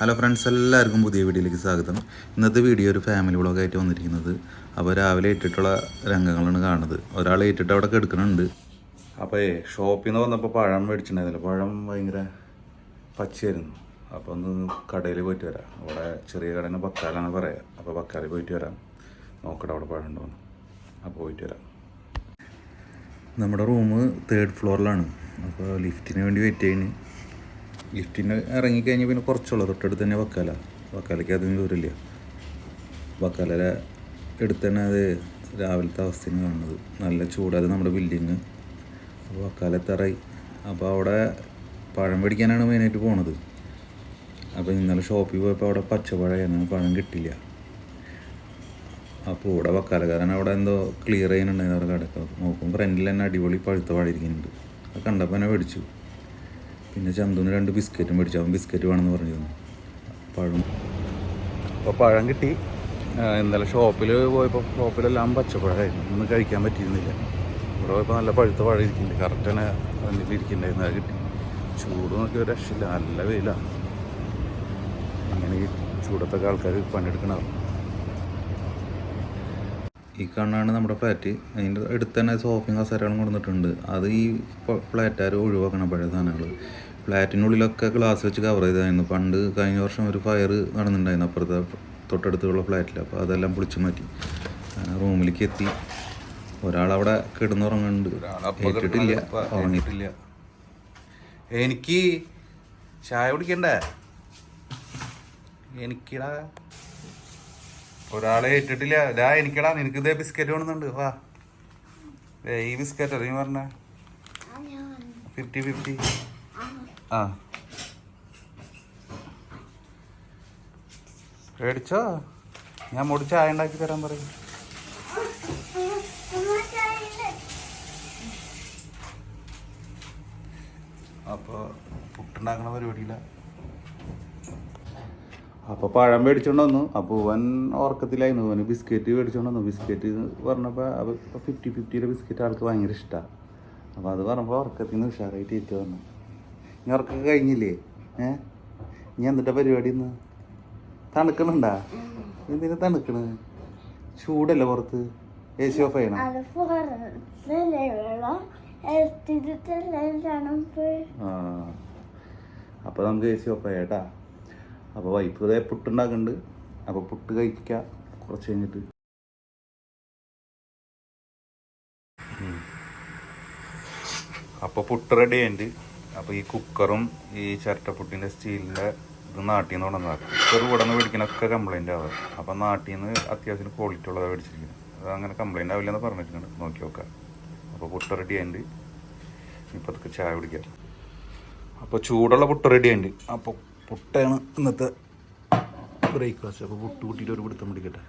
Hello friends, എല്ലാവർക്കും പുതിയ വീഡിയോയിലേക്ക് സ്വാഗതം. ഇന്നത്തെ വീഡിയോ ഒരു ഫാമിലി വ്ളോഗായിട്ട് വന്നിരിക്കുന്നത്. അപ്പോൾ രാവിലെ ഇട്ടിട്ടുള്ള രംഗങ്ങളാണ് കാണുന്നത്. ഒരാൾ ഇട്ടിട്ട് അവിടെ കിടക്കുന്നുണ്ട്. അപ്പോൾ ഷോപ്പിൽ നിന്ന് വന്നപ്പോൾ പഴം മേടിച്ചിട്ടുണ്ടായിരുന്നില്ല. പഴം ഭയങ്കര പച്ചയായിരുന്നു. അപ്പോൾ ഒന്ന് കടയിൽ പോയിട്ട് വരാം. അവിടെ ചെറിയ കടയിൽ നിന്ന് ബക്കാലാണ് പറയുക. അപ്പോൾ ബക്കാലിൽ പോയിട്ട് വരാം. നോക്കട്ടെ അവിടെ പഴം ഉണ്ടോ. അപ്പോൾ പോയിട്ട് വരാം. നമ്മുടെ റൂം 3rd ഫ്ലോറിലാണ്. അപ്പോൾ ലിഫ്റ്റിന് വേണ്ടി വെയിറ്റ് ചെയ്യുന്നു. ലിഫ്റ്റിന് ഇറങ്ങിക്കഴിഞ്ഞാൽ പിന്നെ കുറച്ചുള്ളൂ. തൊട്ടടുത്ത് തന്നെ വക്കാലയ്ക്ക് അതൊന്നും ദൂരമില്ല. വക്കാല എടുത്ത് തന്നെ അത് രാവിലത്തെ അവസ്ഥയാണ് കാണുന്നത്. നല്ല ചൂടാത് നമ്മുടെ ബിൽഡിങ്. അപ്പോൾ വക്കാലത്തറായി. അപ്പോൾ അവിടെ പഴം മേടിക്കാനാണ് മെയിനായിട്ട് പോണത്. അപ്പോൾ ഇന്നലെ ഷോപ്പിൽ പോയപ്പോൾ അവിടെ പച്ചപ്പഴമാണ്, പഴം കിട്ടില്ല. അപ്പോൾ ഇവിടെ വക്കാലക്കാരൻ അവിടെ എന്തോ ക്ലിയർ ചെയ്യാനുണ്ടായിരുന്നു. അവിടെ കടക്ക നോക്കും ഫ്രണ്ടിൽ തന്നെ അടിപൊളി പഴുത്ത പഴം ഇരിക്കുന്നുണ്ട്. അത് കണ്ടപ്പോൾ തന്നെ മേടിച്ചു. പിന്നെ ചന്തുവിന് 2 ബിസ്ക്കറ്റും മേടിച്ചു. അവൻ ബിസ്ക്കറ്റ് വേണമെന്ന് പറഞ്ഞു തന്നു. പഴം അപ്പോൾ പഴം കിട്ടി. ഇന്നലെ ഷോപ്പിൽ പോയപ്പോൾ ഷോപ്പിലെല്ലാം പച്ചപ്പഴമായിരുന്നു. ഒന്നും കഴിക്കാൻ പറ്റിയിരുന്നില്ല. ഇവിടെ പോയപ്പോൾ നല്ല പഴുത്ത പഴം ഇരിക്കുന്നുണ്ട്. കറക്റ്റ് തന്നെ വന്നിട്ടിരിക്കുന്നുണ്ടായിരുന്നു. അത് കിട്ടി. ചൂട് നോക്കി ഒരു രക്ഷയില്ല. നല്ല വെയിലാണ്. ഇങ്ങനെ ഈ ചൂടത്തൊക്കെ ആൾക്കാർ പണിയെടുക്കണം. ഈ കാണാണ് നമ്മുടെ ഫ്ലാറ്റ്. അതിൻ്റെ അടുത്ത് തന്നെ സോഫയും കസേരകളും കൊടുത്തിട്ടുണ്ട്. അത് ഈ ഫ്ലാറ്റുകാർ ഒഴിവാക്കണം പഴയ സാധനങ്ങൾ. ഫ്ലാറ്റിനുള്ളിലൊക്കെ ഗ്ലാസ് വെച്ച് കവർ ചെയ്തായിരുന്നു. പണ്ട് കഴിഞ്ഞ വർഷം ഒരു ഫയർ നടന്നിട്ടുണ്ടായിരുന്നു അപ്പുറത്തെ തൊട്ടടുത്തുള്ള ഫ്ലാറ്റിൽ. അപ്പോൾ അതെല്ലാം പൊളിച്ചു മാറ്റി. റൂമിലേക്ക് എത്തി. ഒരാളവിടെ കിടന്നുറങ്ങുന്നുണ്ട്. ഏറ്റിട്ടില്ല, ഉറങ്ങിയിട്ടില്ല. എനിക്ക് ചായ കുടിക്കണ്ടേ? എനിക്കിടാ ഒരാളെ ഏറ്റിട്ടില്ല. എനിക്കടാ നിനക്കിതേ ബിസ്ക്കറ്റ് വേണമെന്നുണ്ട്. വാ, ഈ ബിസ്ക്കറ്റ് നീ പറഞ്ഞ 50-50. ആ മേടിച്ചോ? ഞാൻ മോടി ചായ ഉണ്ടാക്കി തരാൻ പറയും. അപ്പോൾ പുട്ടുണ്ടാക്കണ പരിപാടിയില്ല. അപ്പോൾ പഴം മേടിച്ചോണ്ട് വന്നു. അപ്പോൾ ഇവൻ ഉറക്കത്തിലായിരുന്നു. അവന് ബിസ്ക്കറ്റ് മേടിച്ചോണ്ട് വന്നു. ബിസ്ക്കറ്റ് പറഞ്ഞപ്പോൾ അപ്പോൾ 50-50 ബിസ്ക്കറ്റ് ആൾക്ക് ഭയങ്കര ഇഷ്ടമാണ്. അപ്പോൾ അത് പറഞ്ഞപ്പോൾ ഉറക്കത്തിൽ നിന്ന് ഉഷാറായിട്ട് ഏറ്റു വന്നു. ഇനി ഉറക്കൊക്കെ കഴിഞ്ഞില്ലേ? ഇനി എന്നിട്ട് പരിപാടി ഇന്ന് തണുക്കണുണ്ടാ? എന്തിനാ തണുക്കണ്? ചൂടല്ലേ പുറത്ത്? AC ഓഫ് ചെയ്യണം. അപ്പോൾ നമുക്ക് AC ഓഫ് ചെയ്യാം കേട്ടാ. അപ്പോൾ വൈഫ് ഇതേ പുട്ടുണ്ടാക്കുന്നുണ്ട്. അപ്പോൾ പുട്ട് കഴിക്കാം കുറച്ച് കഴിഞ്ഞിട്ട്. അപ്പോൾ പുട്ട് റെഡി ആയിട്ടുണ്ട്. അപ്പോൾ ഈ കുക്കറും ഈ ചിരട്ടപ്പുട്ടിൻ്റെ സ്റ്റീലിൻ്റെ ഇത് നാട്ടിൽ നിന്ന് കൊണ്ടുവന്നതാണ്. കുക്കർ ഇവിടെ നിന്ന് മേടിക്കണൊക്കെ കംപ്ലൈൻ്റ് ആവുക. അപ്പോൾ നാട്ടിൽ നിന്ന് അത്യാവശ്യം ക്വാളിറ്റി ഉള്ളതാണ് മേടിച്ചിരിക്കുന്നത്. അത് അങ്ങനെ കംപ്ലൈൻ്റ് ആവില്ലെന്ന് പറഞ്ഞിട്ടുണ്ട്. നോക്കി നോക്കാം. അപ്പോൾ പുട്ട് റെഡി ആയിട്ടുണ്ട്. ഇപ്പോൾ അതൊക്കെ ചായ കുടിക്കാം. അപ്പോൾ ചൂടുള്ള പുട്ട് റെഡി ആയിട്ടുണ്ട്. അപ്പോൾ പുട്ടാണ് ഇന്നത്തെ ബ്രേക്ക്ഫാസ്റ്റ്. അപ്പോൾ പുട്ട് കൂട്ടിയിട്ട് ഒരു പിടുത്തം പിടിക്കട്ടെ.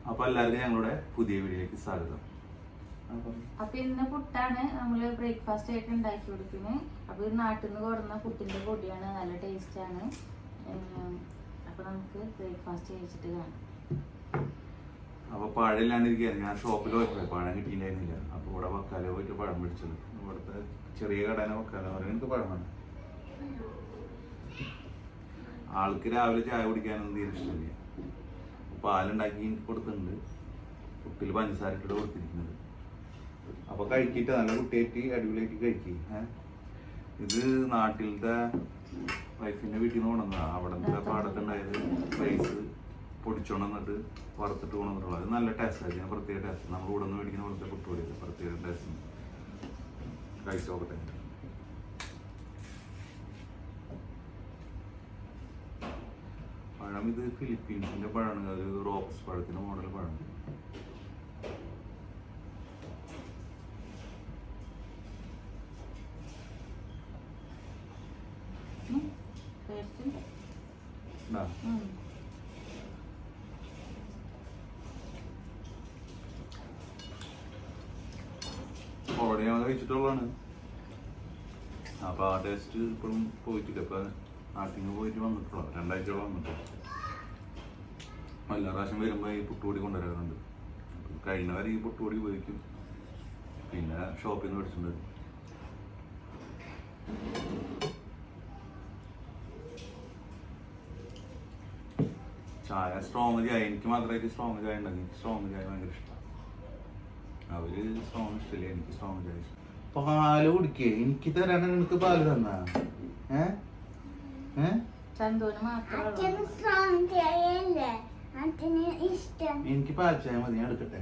അപ്പോൾ എല്ലാവർക്കും ഞങ്ങളുടെ പുതിയ വീഡിയോയിലേക്ക് സ്വാഗതം. അപ്പൊ ഇന്ന് പുട്ടാണ് നമ്മള് ബ്രേക്ക്ഫാസ്റ്റ് ആയിട്ട് ഉണ്ടാക്കി കൊടുക്കുന്നത്. അപ്പൊ ഇത് നാട്ടിൽ നിന്ന് കൊടുന്ന പുട്ടിന്റെ പൊടിയാണ്. നല്ല ടേസ്റ്റ് ആണ്. അപ്പൊ നമുക്ക് ബ്രേക്ക്ഫാസ്റ്റ് കഴിച്ചിട്ട് കാണാം. അപ്പോൾ പഴമില്ലാണ്ടിരിക്കുകയാണ്. ഞാൻ ഷോപ്പിൽ പോയപ്പോൾ പഴം കിട്ടിയിട്ടുണ്ടായിരുന്നില്ല. അപ്പോൾ ഇവിടെ വക്കാല പോയിട്ട് പഴം മേടിച്ചത്. ഇവിടുത്തെ ചെറിയ കടേനെ വക്കാല പറയും. എനിക്ക് പഴം വേണം. ആൾക്ക് രാവിലെ ചായ കുടിക്കാനൊന്നും തീരെ ഇഷ്ടമില്ല. പാലുണ്ടാക്കി കൊടുത്തിട്ടുണ്ട്. പുട്ടിൽ പഞ്ചസാര ഇട്ടിട്ട് കൊടുത്തിരിക്കുന്നത്. അപ്പോൾ കഴിക്കിട്ട് നല്ല കുട്ടിയായിട്ട് അടിപൊളിയായിട്ട് കഴിക്കും. ഇത് നാട്ടിലത്തെ വൈഫിൻ്റെ വീട്ടിൽ നിന്ന് കൊണ്ടുവന്നതാണ്. അവിടുത്തെ പാടത്തുണ്ടായത് റൈസ് പൊടിച്ചോണ്ട് വന്നിട്ട് വറുത്തിട്ട് കൊണ്ടുവന്നിട്ടുള്ളത്. അത് നല്ല ടേസ്റ്റ് ആയിരിക്കും. പ്രത്യേക ടേസ്റ്റ്. നമ്മൾ ഇവിടെ നിന്ന് മേടിക്കുന്ന പോലത്തെ പുട്ടുപൊടിയില്ല. പ്രത്യേക ടേസ്റ്റ്. കഴിച്ചു നോക്കട്ടെ. പഴം ഇത് ഫിലിപ്പീൻസിൻ്റെ പഴമാണ്. അത് റോക്സ് പഴത്തിൻ്റെ മോഡൽ പഴം. ഓൾറെഡി ഞങ്ങൾ കഴിച്ചിട്ടുള്ളതാണ്. അപ്പോൾ ആ ടേസ്റ്റ് ഇപ്പോഴും പോയിട്ടില്ല. ഇപ്പോൾ നാട്ടിൽ നിന്ന് പോയിട്ട് വന്നിട്ടുള്ളൂ. 2 ആഴ്ചയോളം വന്നിട്ടുള്ളൂ. എല്ലാ പ്രാവശ്യം വരുമ്പോൾ ഈ പുട്ടുപൊടി കൊണ്ടുവരാറുണ്ട്. കഴിഞ്ഞവരെ ഈ പുട്ടുപൊടി ഉപയോഗിക്കും, പിന്നെ ഷോപ്പിൽ നിന്ന് മേടിച്ചിട്ടുണ്ട്. ചായ സ്ട്രോങ് ചായ, എനിക്ക് മാത്രമായിട്ട് സ്ട്രോങ് ചായ ഉണ്ടെങ്കിൽ എനിക്ക് സ്ട്രോങ് ചായ ഭയങ്കര ഇഷ്ടമാണ്. അവര് സ്ട്രോങ് ഇഷ്ടമില്ല, എനിക്ക് സ്ട്രോങ് ചായ ഇഷ്ടം. പാല് കുടിക്കേ, എനിക്ക് തരാൻ നിനക്ക് പാല് തന്നാ? എനിക്ക് പാൽ ചായ മതി, ഞാൻ എടുക്കട്ടെ?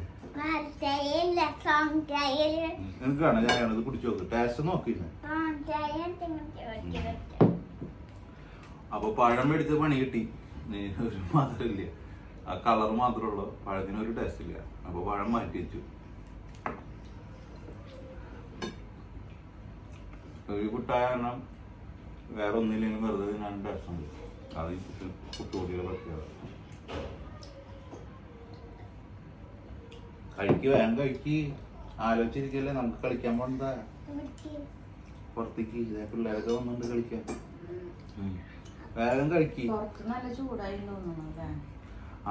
നിനക്ക് കാണാം ചായ, ഇത് കുടിച്ചു നോക്ക്, ടേസ്റ്റ് നോക്കില്ല. അപ്പൊ പഴം മേടിച്ച് പണി കിട്ടി, ഒരു മധുരമില്ല, ആ കളർ മാത്രമേ ഉള്ളൂ, പഴത്തിന് ഒരു ടേസ്റ്റ് ഇല്ല. അപ്പൊ പഴം മാറ്റി വെച്ചു. ഒരു കുട്ടായ കാരണം വേറെ ഒന്നില്ലെങ്കിലും വെറുതെ ഞാൻ ടേസ്റ്റ് ഉണ്ട്. അത് കുട്ടുകൂടിയുടെ പ്രത്യേകത. കഴിക്ക്, വേഗം കഴിക്ക്, ആലോചിച്ചിരിക്കല്ലേ, നമുക്ക് കളിക്കാൻ പോണ്ട പുറത്തേക്ക്. ഇതേ പിള്ളേരൊക്കെ വന്നുകൊണ്ട് കളിക്കാൻ. വേഗം കഴിക്ക്.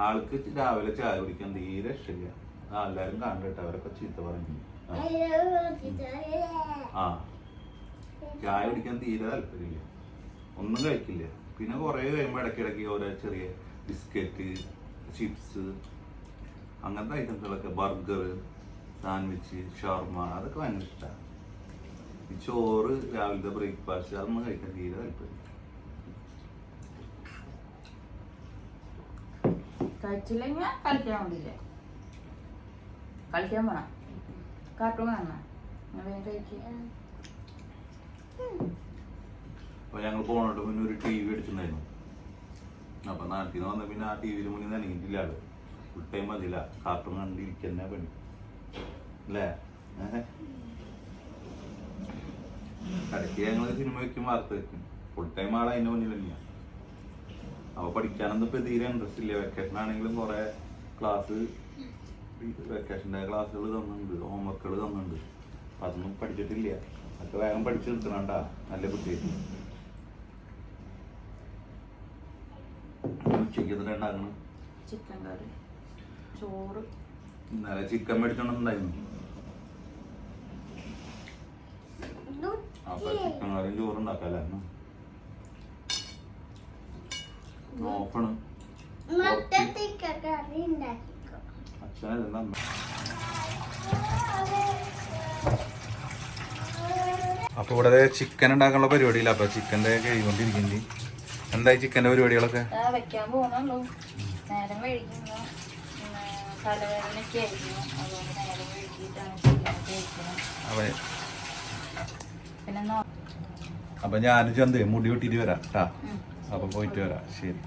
ആൾക്ക് രാവിലെ ചായ കുടിക്കാൻ തീരെ ഇഷ്ടമില്ല. എല്ലാരും കണ്ടിട്ട് അവരൊക്കെ ചീത്ത പറഞ്ഞു. ആ, ചായ കുടിക്കാൻ തീരെ താല്പര്യമില്ല, ഒന്നും കഴിക്കില്ല. പിന്നെ കുറെ കഴിയുമ്പോൾ ഇടയ്ക്കിടയ്ക്ക് ഓരോ ചെറിയ ബിസ്ക്കറ്റ്, ചിപ്സ്, അങ്ങനത്തെ ഐറ്റംസുകളൊക്കെ, ബർഗർ, സാൻഡ്വിച്ച്, ഷവർമ, അതൊക്കെ ഭയങ്കര ഇഷ്ടമാണ്. ഈ ചോറ്, രാവിലത്തെ ബ്രേക്ക്ഫാസ്റ്റ്, അതൊന്നും കഴിക്കാൻ തീരെ താല്പര്യം. കഴിച്ചില്ലെങ്കിൽ കളിക്കാൻ വേണ്ടിയില്ല, കളിക്കാൻ പോണം, കാർട്ടൂൺ കാണണം. അപ്പൊ ഞങ്ങൾ പോണോട്ട് പിന്നെ ഒരു ടി വി അടിച്ചിട്ടുണ്ടായിരുന്നു. അപ്പൊ നാട്ടിൽ നിന്ന് വന്ന പിന്നെ ആ ടി വിയിൽ മുന്നിൽ നനങ്ങിയിട്ടില്ല. ആള് ഫുൾ ടൈം മതിയില്ല, കാർട്ടൂൺ കണ്ടിരിക്കുന്ന പണി അല്ലേ? ഇടയ്ക്ക് ഞങ്ങൾ സിനിമ വെക്കും, വാർത്ത വെക്കും, ഫുൾ ടൈം ആൾ അതിന്റെ മുന്നിൽ തന്നെയാണ്. അപ്പൊ പഠിക്കാനൊന്നും ഇപ്പൊ തീരെ ഇൻട്രസ്റ്റ് ഇല്ല. വെക്കേഷൻ ആണെങ്കിലും കുറെ ക്ലാസ്, വെക്കേഷൻ്റെ ക്ലാസ്സുകൾ തന്നിട്ടുണ്ട്, ഹോംവർക്കുകൾ തന്നിട്ടുണ്ട്. അപ്പൊ അതൊന്നും പഠിച്ചിട്ടില്ല. അതൊക്കെ വേഗം പഠിച്ചു നിർത്തണണ്ടാ, നല്ല കുട്ടിയായിട്ട്. ഉച്ചയ്ക്ക് എന്നിട്ട് ഉണ്ടാക്കണം ചിക്കൻ കറി, ചോറ്. ഇന്നലെ ചിക്കൻ മേടിച്ചോണ്ടായിരുന്നു. അപ്പൊ ചിക്കൻ കറിയും ചോറും ഉണ്ടാക്കാല്ലായിരുന്നു. ഓഫണ് അച്ഛനല്ല. അപ്പൊ ഇവിടെ ചിക്കൻ ഉണ്ടാക്കാനുള്ള പരിപാടിയില്ല. അപ്പൊ ചിക്കൻ്റെ കഴിക്കൊണ്ടിരിക്കുന്നത്. എന്തായി ചിക്കൻ്റെ പരിപാടികളൊക്കെ? വെക്കാൻ പോകുന്നുള്ളൂ, നേരം വൈകുന്നു, തലവേദനയൊക്കെ ആയിരുന്നു, അതുകൊണ്ട് നേരം വൈകിട്ടാണ് പിന്നെ. അപ്പൊ ഞാനും ചന്തേ മുടി വെട്ടിട്ട് വരാം കേട്ടാ. അപ്പൊ പോയിട്ട് വരാം, ശരി.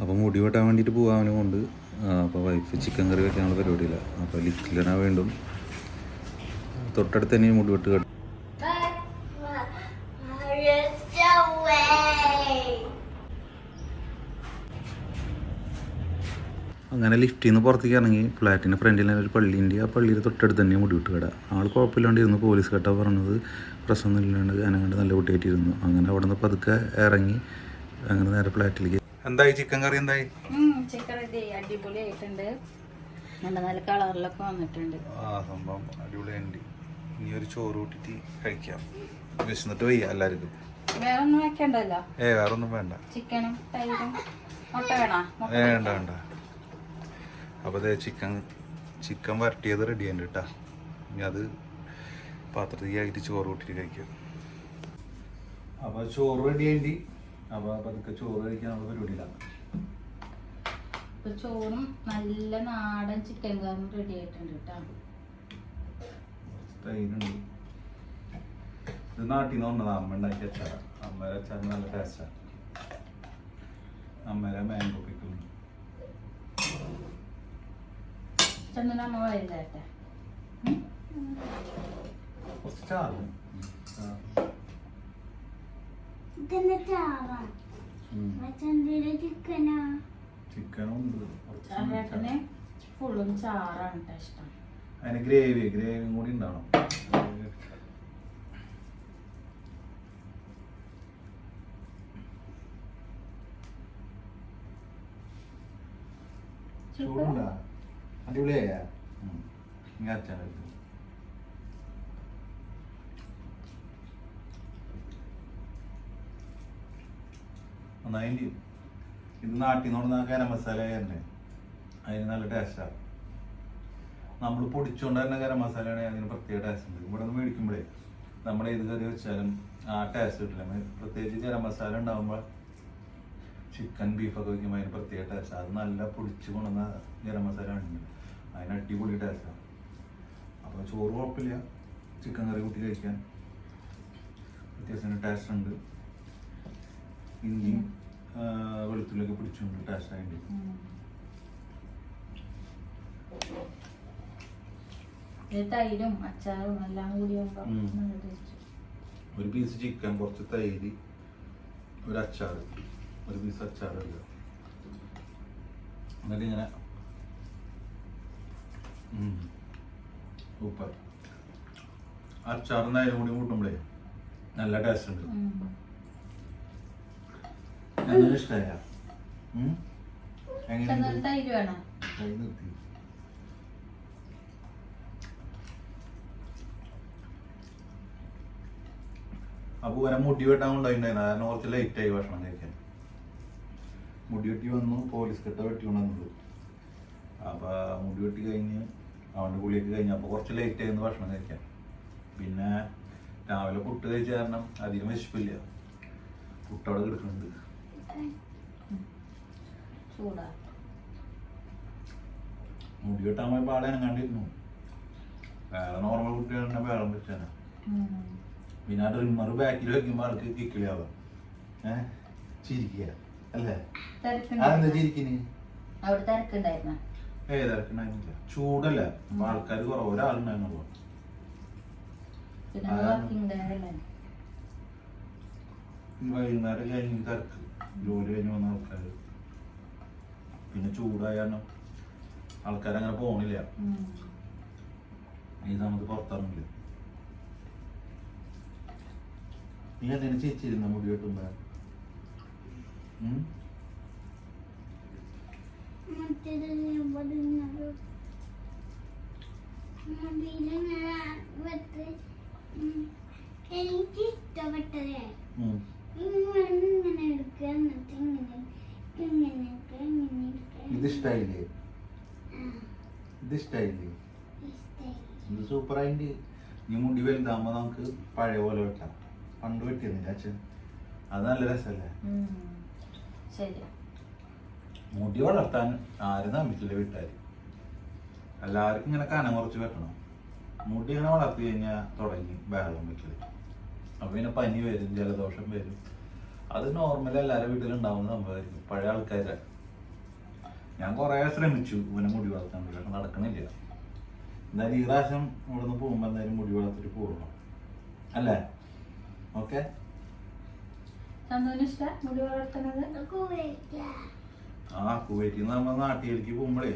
അപ്പോൾ മുടി വെട്ടാൻ വേണ്ടിയിട്ട് പോകാനും കൊണ്ട്. അപ്പോൾ വൈഫ് ചിക്കൻ കറി വെക്കാനുള്ള പരിപാടിയില്ല. അപ്പോൾ ലിറ്റിലിനാ വീണ്ടും തൊട്ടടുത്ത് തന്നെ മുടി വെട്ട് കേട്ടു. അങ്ങനെ ലിഫ്റ്റിൽ നിന്ന് പുറത്തേക്ക് ഇറങ്ങി ഫ്ലാറ്റിൻ്റെ ഫ്രണ്ടിൽ ഒരു പള്ളിയുണ്ട്. ആ പള്ളിയിൽ തൊട്ടടുത്ത് തന്നെ മുടി വെട്ട് കട. ആൾ കുഴപ്പമില്ലാണ്ടിരുന്നു. പോലീസ് കേട്ടാ പറഞ്ഞത് പ്രശ്നമൊന്നും ഇല്ലാണ്ട് ഞാനങ്ങോട്ട് നല്ല കുട്ടിയായിട്ടിരുന്നു. അങ്ങനെ അവിടെ നിന്ന് പതുക്കെ ഇറങ്ങി അങ്ങനെ നേരെ ഫ്ലാറ്റിലേക്ക്. എന്തായി ചിക്കൻ കറി? എന്തായി? ചിക്കൻ റെഡി, അടിപൊളിയായിട്ടുണ്ട്, നല്ല കളറിലൊക്കെ വന്നിട്ടുണ്ട്. ആ സംഭവം അടിപൊളിയുണ്ട്. ഇനി ഒരു ചോറ് കൂട്ടിട്ട് കഴിക്കാം. വിശന്നിട്ട് വയ്യ എല്ലാവർക്കും. വേറെ ഒന്നും വെക്കണ്ടല്ലോ? വേറെ ഒന്നും വേണ്ട. ചിക്കനും തൈരും മുട്ട വേണോ? വേണ്ട വേണ്ട. അപ്പോൾ അതെ ചിക്കൻ വരട്ടിയത് റെഡി ആയിട്ട് കേട്ടാ. ഇനി അത് പാത്രത്തിലായിട്ട് ചോറ് കൂട്ടിട്ട് കഴിക്കാം. അപ്പോൾ ചോറ് റെഡി ആയിട്ട് അപ്പോൾ പതുക്കെ ചോറ് കഴിക്കാനുള്ള പരിപാടിയിലാണ്. ചോറും നല്ല നാടൻ ചിക്കൻ കറിയും റെഡി ആയിട്ടുണ്ട് കേട്ടോ. തൈരുണ്ട്. ഇത് നാട്ടിൽ നിന്ന് കൊണ്ടതാണ്, അമ്മ ഉണ്ടാക്കിയ അച്ചാറ. അമ്മയുടെ അച്ചാർ നല്ല ടേസ്റ്റാണ്. അമ്മയുടെ മാംഗോ പിക്കിളും. ചന്ദനമ്മ വലുതായിട്ടെ കുറച്ച് ചാറും ചിക്കനുണ്ട്. ചേട്ടന് ഫുള്ളും ചാറാണ് ഇഷ്ടം. അതിന് ഗ്രേവിയും കൂടി ഉണ്ടാവണം. ചൂടുണ്ടാ അടിപൊളിയായ ഇങ്ങനെ അച്ഛൻ ഒന്നായി ഇത് നാട്ടിൽ നിന്ന് കൊണ്ടുവന്ന ഗരം മസാല തന്നെ അതിന് നല്ല ടേസ്റ്റാണ്. നമ്മൾ പൊടിച്ചുകൊണ്ട് തന്നെ ഗരം മസാലയാണെങ്കിൽ അതിന് പ്രത്യേക ടേസ്റ്റ് ഉണ്ട്. ഇവിടെ നിന്ന് മേടിക്കുമ്പോഴേ നമ്മൾ ഏത് കറി വെച്ചാലും ആ ടേസ്റ്റ് കിട്ടില്ല. പ്രത്യേകിച്ച് ഗരം മസാല ഉണ്ടാകുമ്പോൾ ചിക്കൻ ബീഫൊക്കെ വയ്ക്കുമ്പോൾ അതിന് പ്രത്യേക ടേസ്റ്റ്. അത് നല്ല പൊടിച്ച് കൊണ്ടുവന്ന ഗരം മസാല ഉണ്ട്, അതിന് അടിപൊളി ടേസ്റ്റാണ്. അപ്പോൾ ചോറ് കുഴപ്പമില്ല, ചിക്കൻ കറി കൂട്ടി കഴിക്കാൻ അത്യാവശ്യം ടേസ്റ്റ് ഉണ്ട്. ഇഞ്ചിയും വെളുത്തുള്ളിയൊക്കെ പിടിച്ചുകൊണ്ട് ടേസ്റ്റായിട്ട് തൈരും അച്ചാറും എല്ലാം കൂടി നല്ല ടേസ്റ്റ്. ഒരു പീസ് ചിക്കൻ, കുറച്ച് തൈര്, ഒരു അച്ചാർ, ഒരു പീസ് അച്ചാർ എടുക്കുക. എന്നിട്ട് ഇങ്ങനെ ഉപ്പ് അച്ചാറിന് അതിലും കൂടി കൂട്ടുമ്പോഴേ നല്ല ടേസ്റ്റ് ഉണ്ട്. എങ്ങനെ ഇഷ്ടമായ തൈര് വേണം. നിർത്തി അപ്പൊ വരെ മുടി വെട്ടാൻ കൊണ്ടുപോയിട്ടുണ്ടായിരുന്നു. കാരണം കുറച്ച് ലൈറ്റായി ഭക്ഷണം കഴിക്കാൻ. മുടി വെട്ടി വന്നു, പോലീസ് കെട്ട വെട്ടി കൊണ്ടുവന്നത്. അപ്പൊ മുടി വെട്ടി കഴിഞ്ഞ് അവൻ്റെ കുളിയൊക്കെ കഴിഞ്ഞ് അപ്പൊ കുറച്ച് ലേറ്റ് ആയിരുന്നു ഭക്ഷണം കഴിക്കാൻ. പിന്നെ രാവിലെ പുട്ട് കഴിച്ച കാരണം അധികം വിശപ്പില്ല. പുട്ടവിടെ കിടക്കുന്നുണ്ട്. മുടി വെട്ടാൻ പോയപ്പോൾ ആളെ അനങ്ങാണ്ടിരുന്നു. വേറെ നോർമൽ കുട്ടികളുടെ വേളം വെച്ചാണ്. പിന്നെ ആ ഡ്രിമ്മർ ബാക്കിൽ വെക്കുമ്പോൾ ആൾക്ക് കിക്കിളിയാവാം. ചിരിക്കുക അല്ലേ? അതെന്താ ചിരിക്കിന്? തിരക്കുണ്ടായിരുന്നില്ല, ചൂടല്ലേ, അപ്പൊ ആൾക്കാർ കുറവ്, ഒരാളുണ്ടായിരുന്നുള്ളൂ. വൈകുന്നേരം കഴിഞ്ഞ് തിരക്ക്, ജോലി കഴിഞ്ഞ് വന്ന ആൾക്കാർ. പിന്നെ ചൂടായ കാരണം ആൾക്കാരങ്ങനെ പോണില്ല, ഈ സമയത്ത് പുറത്തിറങ്ങില്ല. നീ അതിനെ ചേച്ചിരുന്ന മുടി വെട്ടുമ്പോ എനിക്ക് ഇഷ്ടപ്പെട്ടത് ഇത് ഇഷ്ടായില്ലേ? ഇത് ഇഷ്ടായില്ലേ? ഇത് സൂപ്പറായിട്ട്. നീ മുടി വലുതാകുമ്പോ നമുക്ക് പഴയ പോലെ വെട്ടാം. പണ്ട് വെട്ടിയിരുന്നില്ല അച്ഛൻ, അത് നല്ല രസമല്ലേ? മുടി വളർത്താൻ ആരും നമ്പിക്കില്ല വീട്ടുകാർ. എല്ലാവർക്കും ഇങ്ങനെ കനം കുറച്ച് വെക്കണം. മുടി ഇങ്ങനെ വളർത്തി കഴിഞ്ഞാൽ തുടങ്ങി ബഹളം വെക്കല്. അപ്പൊ പിന്നെ പനി വരും, ജലദോഷം വരും. അത് നോർമലി എല്ലാവരുടെ വീട്ടിലുണ്ടാവുന്ന സംഭവമായിരിക്കും. പഴയ ആൾക്കാരെ ഞാൻ കുറെ ശ്രമിച്ചു ഇവനെ മുടി വളർത്താൻ, പക്ഷെ നടക്കണില്ല. എന്തായാലും ഈ പ്രാവശ്യം ഇവിടെ നിന്ന് പോകുമ്പോ എന്തായാലും മുടി വളർത്തിട്ട് പോകണം അല്ലേ? ഓക്കെ. ആ കുവൈറ്റിൽ നിന്ന് നമ്മൾ നാട്ടിലേക്ക് പോകുമ്പോഴേ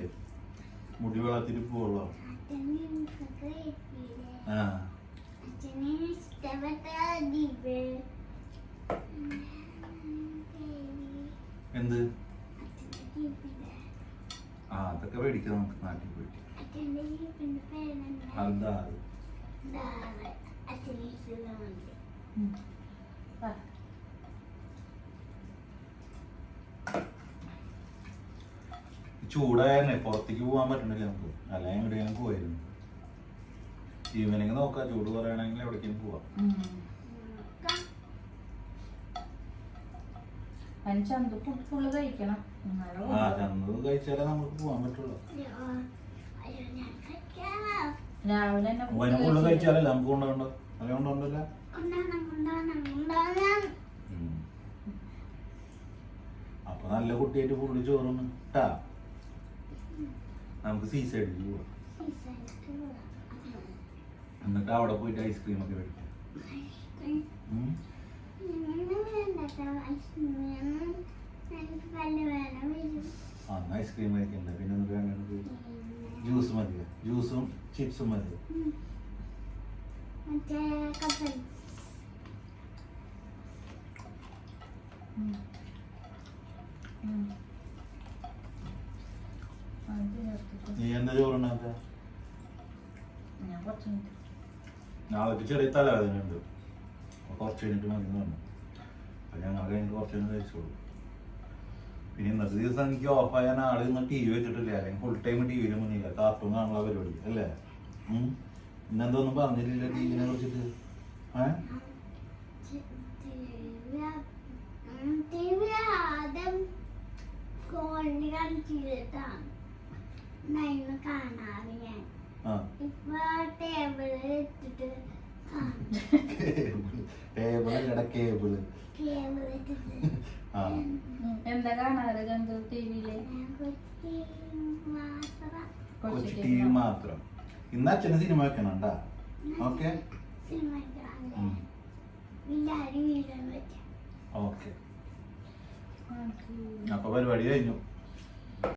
മുടി വളർത്തിട്ട് പോവുള്ളൂ. ആ എന്ത്? ആ അതൊക്കെ മേടിക്കാം നമുക്ക് നാട്ടിൽ പോയിട്ട്. എന്താ ചൂടായന്നെ പുറത്തേക്ക് പോകാൻ പറ്റണില്ല നമുക്ക്. അല്ലെങ്കിൽ എവിടെയെങ്കിലും പോയിരുന്നു. ഈവനിങ് നോക്കാം, ചൂട് കുറയണമെങ്കിൽ എവിടേക്കും പോവാം. ചന്തു കഴിച്ചാലേ നമുക്ക് പോവാൻ പറ്റുള്ളൂ. രാവിലെ ഫുള്ള് കഴിച്ചാലല്ലേ നമുക്ക് കൊണ്ടുപോകണ്ടോ? അല്ലെ കൊണ്ടുപോകണ്ടല്ല. അപ്പൊ നല്ല കുട്ടിയായിട്ട് ഫുള്ള് ചോറും ഇട്ടാ നമുക്ക് സീ സൈഡിൽ പോവാം. എന്നിട്ട് അവിടെ പോയിട്ട് ഐസ്ക്രീം ഒക്കെ മേടിക്കാം. അന്ന് ഐസ്ക്രീം കഴിക്കണ്ട. പിന്നെ എന്നിട്ട് വേണ്ട ജ്യൂസ് മതിയോ? ജ്യൂസും ചിപ്സും മതി. നീ എന്താ ചോറുണ്ടാക്ക? ഞാൻ കുറച്ച് മിനിറ്റ് നാളേക്ക് ചെറിയ തലവേദന ഉണ്ട്. കുറച്ച് കഴിഞ്ഞിട്ട് മതി എന്ന് പറഞ്ഞു. അപ്പം ഞങ്ങൾ കഴിഞ്ഞിട്ട് കുറച്ച് കഴിഞ്ഞ് കഴിച്ചോളൂ. പിന്നെ ഇന്നത്തെ ദിവസം എനിക്ക് ഓഫായ ആള് ഇന്ന് ടി വി വെച്ചിട്ടില്ല. അല്ലെങ്കിൽ ഫുൾ ടൈം ടി വിയിൽ മുന്നില്ല. കാർട്ടൂൺ കാണുന്ന പരിപാടി അല്ലേ? ഇന്നെന്തൊന്നും പറഞ്ഞിട്ടില്ല ടി വിനെ കുറിച്ചിട്ട്. ആദ്യം ഫോണിൽ കളിച്ചിട്ടാണ് കാണാറ് ഞാൻ. ഇപ്പൊ ടേബിള് ഇട്ടിട്ട് കേബിള് എന്താ കാണാറ് ചന്തു ടിവിയില്? കൊച്ചു ടി വി മാത്രം. ഇന്ന് അച്ഛന് സിനിമ വെക്കണണ്ടാ. Okay okay. അപ്പൊ പരിപാടി കഴിഞ്ഞു.